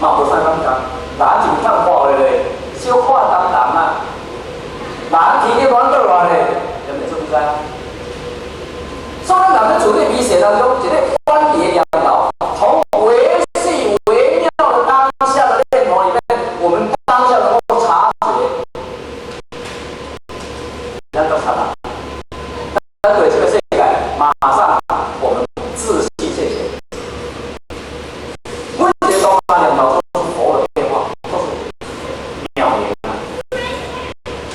嘛无啥感觉，人就看破的咧，小看淡淡啊，人天天暖倒来咧，有没有出知？所以咱们处理比写当中，一个观点两条，从微细微妙的当下的念头里面，我们当下能够察觉，那都察觉。但对这个世界，马上我们自信这些。问题中那两条都是佛的变化，都是妙言啊，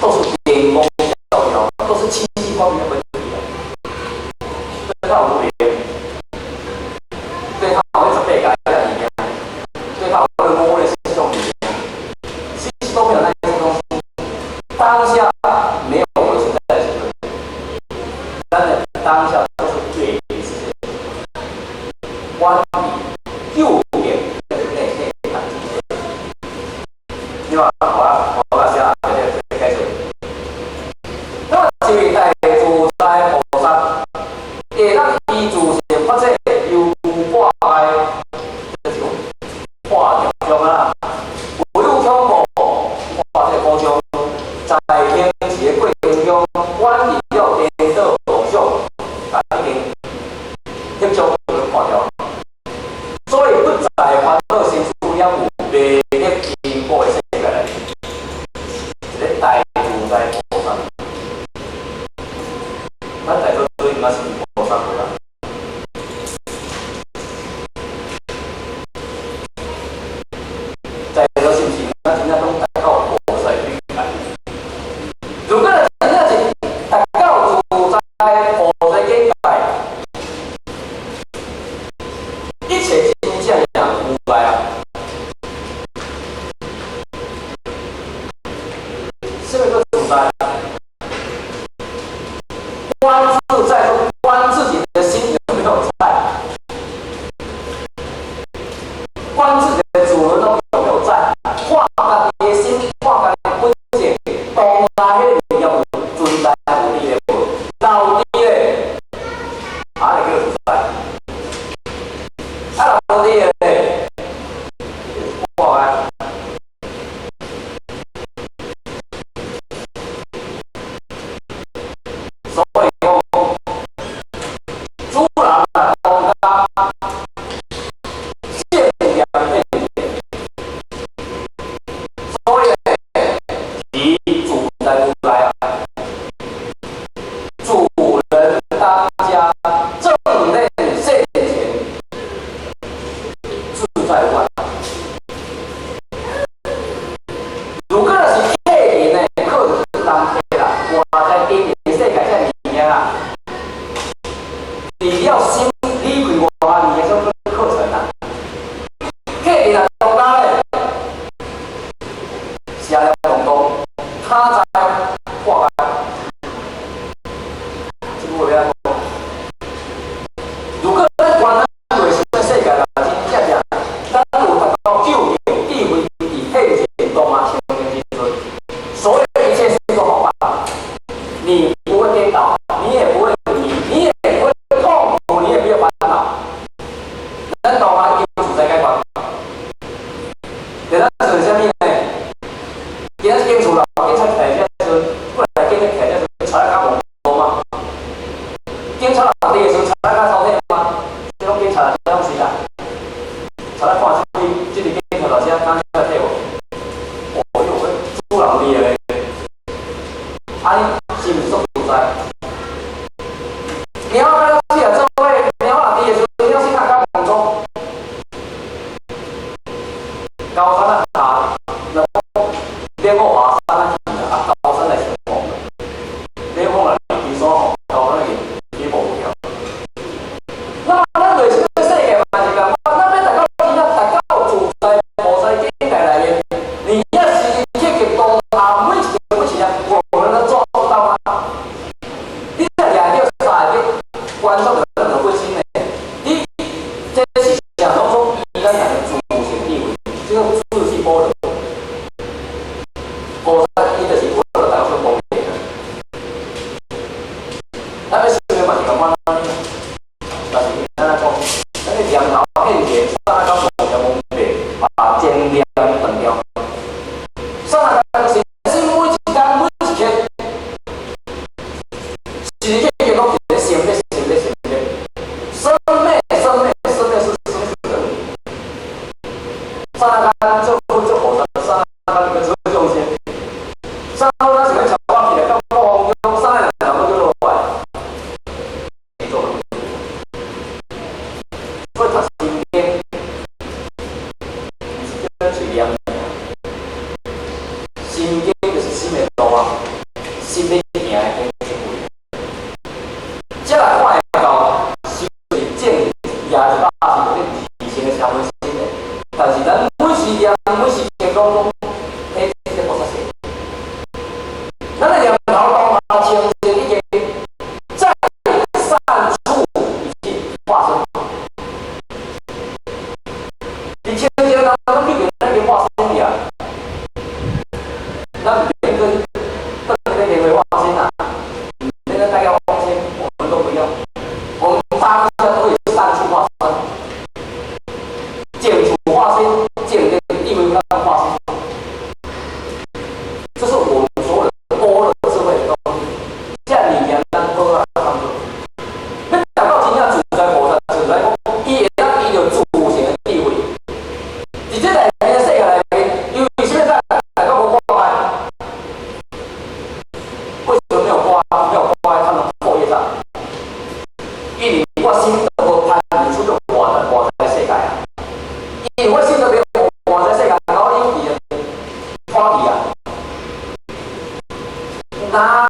都是点工教条，都是清晰光明的问题的。对他无别，对他会是被改在里面，对他会摸的是这种里面，其实都没有那些东西。当下没有我的存在是对，但是当下都是对的世界。观点右边就是内看境，对吧？我把下这开始。那么这代自在菩萨，会当依自性发这有化的，就是化掉中啊，不有恐怖，化这高中，在天时的过程中，观念要颠倒无常，啊，已经翕相就看掉。所以不在烦恼心数了有未得经过的世界来，一个大自在菩萨。咱在座所以嘛是菩萨过啦。在座是不是？咱真正拢达到菩萨的境界。如果真正是达到自在菩萨的境界，一切真正有来啊！什么叫自在？观自在，观自己的心有没有在？观自己的主人有没有在？化家己的心，化家己的本性，当下迄个要有存在有力的无？到底咧，啊，就叫自在。啊，到底咧，化啊！所以讲，主人啊，当家见两面见，所以咧，其主在无来啊，主人当家正内现前，自在无碍。如果是客人呢，客人当客啦，我在经营世界这里面啦，你要先理解我你的这个课程啊。客人啊，当家咧，下了广东，他才化开。这个我要讲，如果咱观咱为什么世界啦，真正正，咱有达到究竟地位以现前当啊，现前之尊，所有一切是一个方法，你不会颠倒，你也不会你也不会痛苦，你也没有烦恼。咱懂吗？有自在解决。但咱是啥物呢？今仔警署啦，警察来这时，本来警察来这时，查来较懵嘛。警察落地的时候，查来较饕餮吗？这种警察这种时啦，查来看这个警察老师刚才替我，哦哟，主人厉害嘞，安尼是毋是足自在？猫仔去啊做伙，猫落地的时候，鸟先看较懵中，高山啊下，那连我华山啊去啊，高山来成功了，连我来比所好，高山也无了。那么咱对这个世界嘛是讲，咱要达到真正达到自在菩萨境界内面，你要是去给当下每一件事情啊，我们能做到吗？你这两条三条观众的任何不心呢？你这是想当中依咱讲的主性地位，这个自信波动。菩萨伊就是为了达到这个公平的。咱要是嘛是咁款，但是咱来讲，咱个两头现前，三个公平公平，把前念断掉。上来个是每一天每一天，是一天讲一个生灭生灭生灭，生灭生灭生灭是生死的。上来就就好的，上来个只会中间，上来那是个巧话题的，要光用上来两个就落来，你做。所以他今天是跟水一样。心经就是心的路啊，心的行的经会。接来看会到，是正也是大是有提升的社会心的，但是咱每时念每时经讲讲，迄这个菩萨行。咱的念头当下清净已经在善处已经化生。你清净当中，你给那个化生呀。那每个那个会化心啊，那个大概化心，我们都不用，我们大部分都有善处化生，净处化心，净的地位上化心，这是我们所有的般若智慧的东西。现在你讲咱多少他们，那讲到今天自在菩萨，自在讲，伊会当伊有主贤的地位，直接来面世界来面，因为现在来到无挂碍。为什么没有挂在他们后业上？因为我心都贪，你出就活在世界啊！因为我心都没有活在世界，然后你的花体啊，哪